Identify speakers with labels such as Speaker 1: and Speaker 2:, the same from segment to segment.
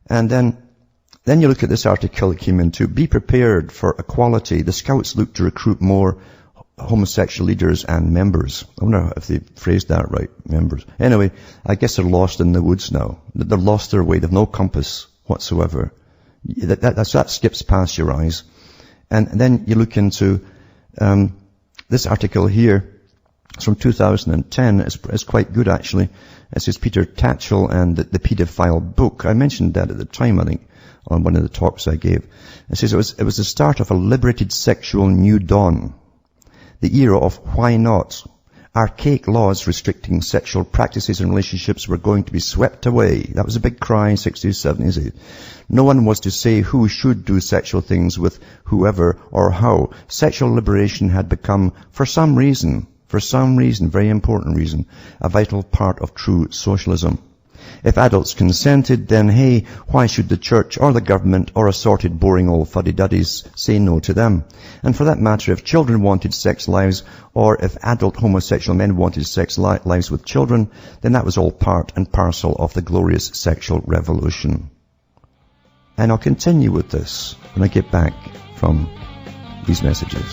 Speaker 1: And then you look at this article that came into, be prepared for equality. The Scouts look to recruit more homosexual leaders and members. I wonder if they phrased that right, members. Anyway, I guess they're lost in the woods now. They've lost their way. They've no compass whatsoever. That skips past your eyes. And then you look into this article here. It's from 2010. It's quite good, actually. It says Peter Tatchell and the Paedophile Book. I mentioned that at the time, I think, on one of the talks I gave. It says it was the start of a liberated sexual new dawn. The era of why not. Archaic laws restricting sexual practices and relationships were going to be swept away. That was a big cry in 60s, 70s. No one was to say who should do sexual things with whoever or how. Sexual liberation had become, for some reason, very important reason, a vital part of true socialism. If adults consented, then hey, why should the church or the government or assorted boring old fuddy-duddies say no to them? And for that matter, if children wanted sex lives, or if adult homosexual men wanted sex lives with children, then that was all part and parcel of the glorious sexual revolution. And I'll continue with this when I get back from these messages.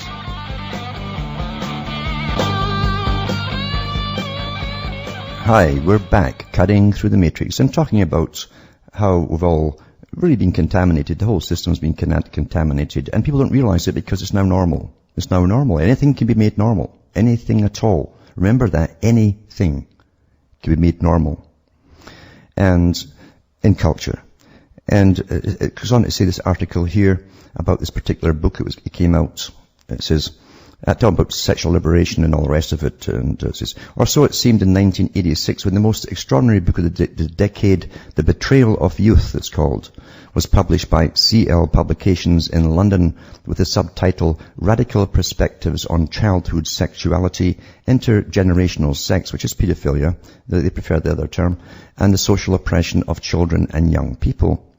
Speaker 1: Hi, we're back, cutting through the matrix and talking about how we've all really been contaminated. The whole system's been contaminated, and people don't realize it because it's now normal. It's now normal. Anything can be made normal. Anything at all. Remember that. Anything can be made normal. And in culture. And it goes on to say this article here about this particular book. It came out. It says, talking about sexual liberation and all the rest of it. And it says, or so it seemed in 1986 when the most extraordinary book of the decade, The Betrayal of Youth, it's called, was published by CL Publications in London with the subtitle Radical Perspectives on Childhood Sexuality, Intergenerational Sex, which is pedophilia, they prefer the other term, and the Social Oppression of Children and Young People.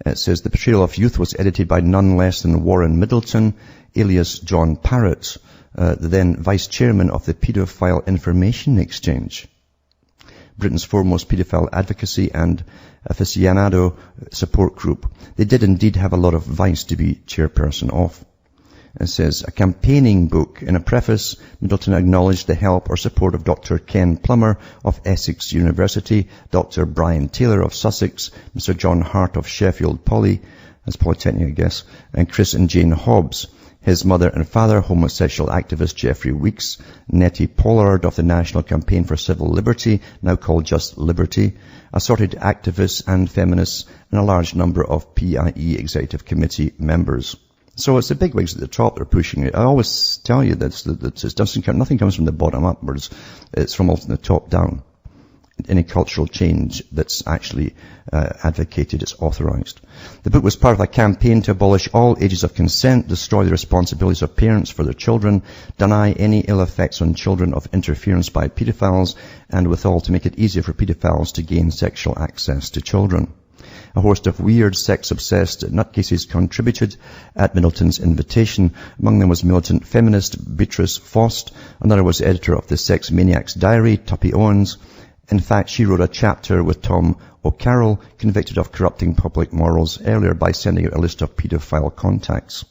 Speaker 1: It says The Betrayal of Youth was edited by none less than Warren Middleton, alias John Parrott, the then vice chairman of the Paedophile Information Exchange, Britain's foremost paedophile advocacy and aficionado support group. They did indeed have a lot of vice to be chairperson of. It says, a campaigning book. In a preface, Middleton acknowledged the help or support of Dr. Ken Plummer of Essex University, Dr. Brian Taylor of Sussex, Mr. John Hart of Sheffield Poly, that's Polytechnic, I guess, and Chris and Jane Hobbs. His mother and father, homosexual activist Jeffrey Weeks, Nettie Pollard of the National Campaign for Civil Liberty, now called Just Liberty, assorted activists and feminists, and a large number of PIE Executive Committee members. So it's the big wigs at the top that are pushing it. I always tell you that nothing comes from the bottom up, whereas it's from the top down. Any cultural change that's actually advocated is authorized. The book was part of a campaign to abolish all ages of consent, destroy the responsibilities of parents for their children, deny any ill effects on children of interference by pedophiles, and withal to make it easier for pedophiles to gain sexual access to children. A host of weird, sex-obsessed nutcases contributed at Middleton's invitation. Among them was militant feminist Beatrice Faust. Another was editor of the Sex Maniac's Diary, Tuppy Owens. In fact, she wrote a chapter with Tom O'Carroll, convicted of corrupting public morals, earlier by sending out a list of paedophile contacts.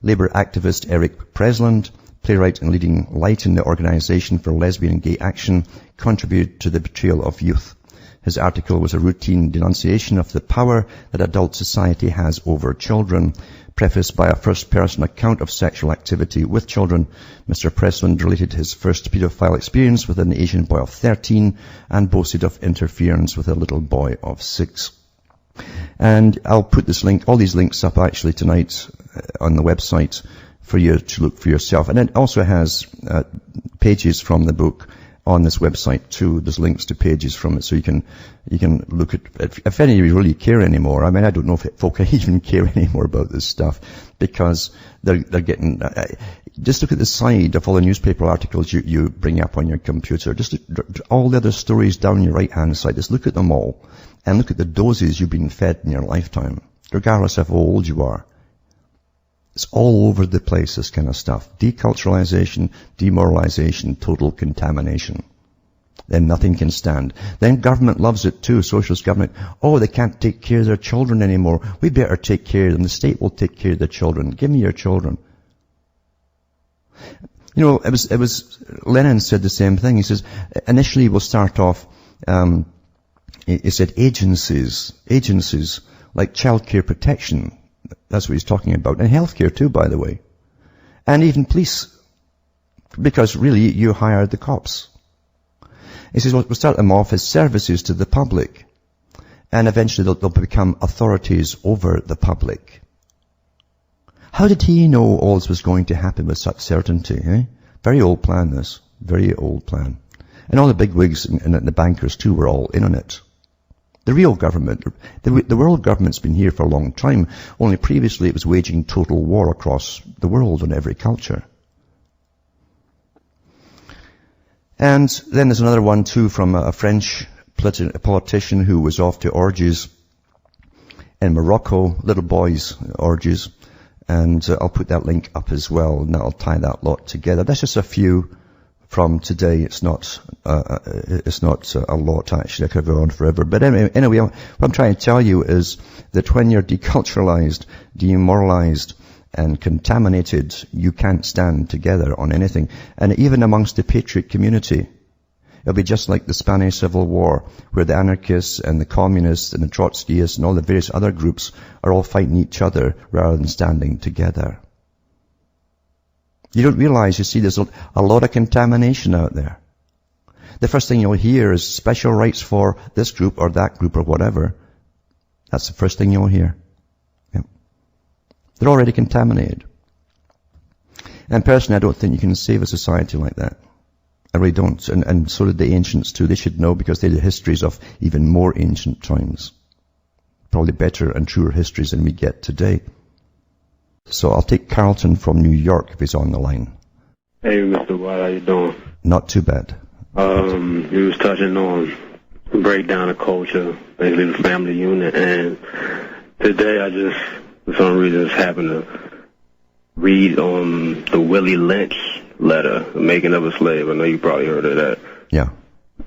Speaker 1: Labour activist Eric Presland, playwright and leading light in the Organisation for Lesbian and Gay Action, contributed to the betrayal of youth. His article was a routine denunciation of the power that adult society has over children, prefaced by a first-person account of sexual activity with children. Mr. Presland related his first paedophile experience with an Asian boy of 13 and boasted of interference with a little boy of 6. And I'll put this link, all these links up actually tonight on the website for you to look for yourself. And it also has pages from the book on this website too. There's links to pages from it, so you can look at, if any of you really care anymore. I mean, I don't know if folk even care anymore about this stuff, because they're getting, just look at the side of all the newspaper articles you bring up on your computer. Just all the other stories down your right hand side. Just look at them all, and look at the doses you've been fed in your lifetime, regardless of how old you are. It's all over the place, this kind of stuff. Deculturalization, demoralization, total contamination. then nothing can stand. Then government loves it too, socialist government. Oh, they can't take care of their children anymore. We better take care of them. The state will take care of the children. Give me your children. You know, it was Lenin said the same thing. He says, initially we'll start off, he said agencies like childcare protection. That's what he's talking about. And healthcare too, by the way. And even police. Because really, you hire the cops. He says, well, we'll start them off as services to the public. And eventually they'll become authorities over the public. How did he know all this was going to happen with such certainty? Eh? Very old plan, this. Very old plan. And all the bigwigs and the bankers too were all in on it. The real government, the world government's been here for a long time, only previously it was waging total war across the world on every culture. And then there's another one too from a French politician who was off to orgies in Morocco, little boys' orgies. And I'll put that link up as well, and that'll tie that lot together. That's just a few from today. It's not a lot actually. I could go on forever. But anyway, what I'm trying to tell you is that when you're deculturalized, demoralized, and contaminated, you can't stand together on anything. And even amongst the patriot community, it'll be just like the Spanish Civil War, where the anarchists and the communists and the Trotskyists and all the various other groups are all fighting each other rather than standing together. You don't realize, you see, there's a lot of contamination out there. The first thing you'll hear is special rights for this group or that group or whatever. That's the first thing you'll hear. Yeah. They're already contaminated. And personally, I don't think you can save a society like that. I really don't. And so did the ancients too. They should know because they had histories of even more ancient times. Probably better and truer histories than we get today. So I'll take Carlton from New York if he's on the line.
Speaker 2: Hey, Mr. White, how you doing?
Speaker 1: Not too bad.
Speaker 2: You was touching on breakdown of culture, basically the family unit, and today I just, for some reason, just happened to read the Willie Lynch letter, The Making of a Slave. I know you probably heard of that.
Speaker 1: Yeah.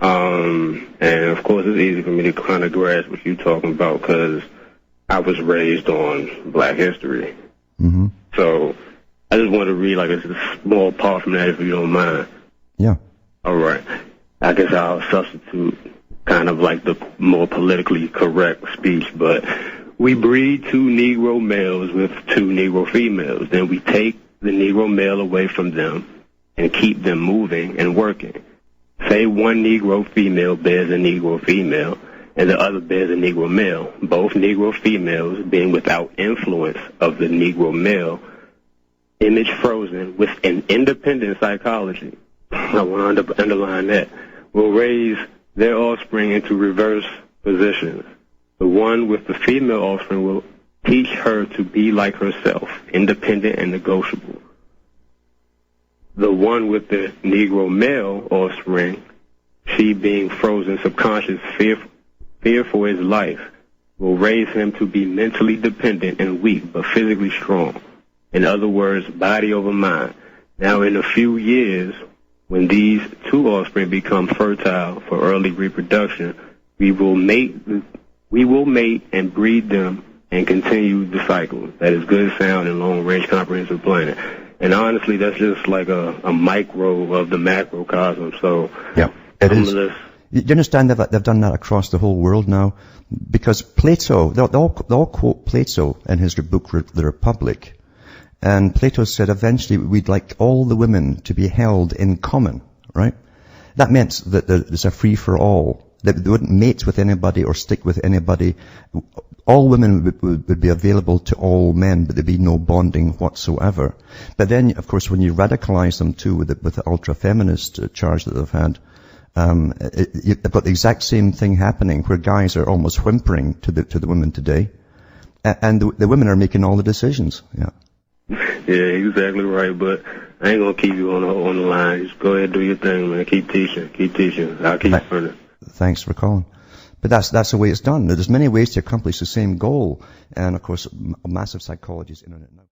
Speaker 2: And of course it's easy for me to kind of grasp what you're talking about because I was raised on black history.
Speaker 1: Mm-hmm.
Speaker 2: So I just want to read like a small part from that if you don't mind.
Speaker 1: Yeah.
Speaker 2: All right. I guess I'll substitute kind of like the more politically correct speech, but we breed 2 Negro males with 2 Negro females. Then we take the Negro male away from them and keep them moving and working. Say one Negro female bears a Negro female and the other bears a Negro male, both Negro females being without influence of the Negro male, image frozen with an independent psychology. I want to underline that. Will raise their offspring into reverse positions. The one with the female offspring will teach her to be like herself, independent and negotiable. The one with the Negro male offspring, she being frozen, subconscious, fear for his life, will raise him to be mentally dependent and weak, but physically strong. In other words, body over mind. Now, in a few years, when these 2 offspring become fertile for early reproduction, we will mate and breed them and continue the cycle. That is good, sound, and long-range comprehensive planning. And honestly, that's just like a micro of the macrocosm. So,
Speaker 1: yeah, it is. You understand that they've done that across the whole world now? Because Plato, they all quote Plato in his book, The Republic. And Plato said eventually we'd like all the women to be held in common, right? That meant that there's a free-for-all. That they wouldn't mate with anybody or stick with anybody. All women would be available to all men, but there'd be no bonding whatsoever. But then, of course, when you radicalize them too with the ultra-feminist charge that they've had, they've got the exact same thing happening where guys are almost whimpering to the women today. And the women are making all the decisions. Yeah.
Speaker 2: Yeah, exactly right. But I ain't gonna keep you on the line. Just go ahead and do your thing, man. Keep teaching. I'll keep further.
Speaker 1: Thanks for calling. But that's the way it's done. There's many ways to accomplish the same goal. And of course, massive psychology is in on it now.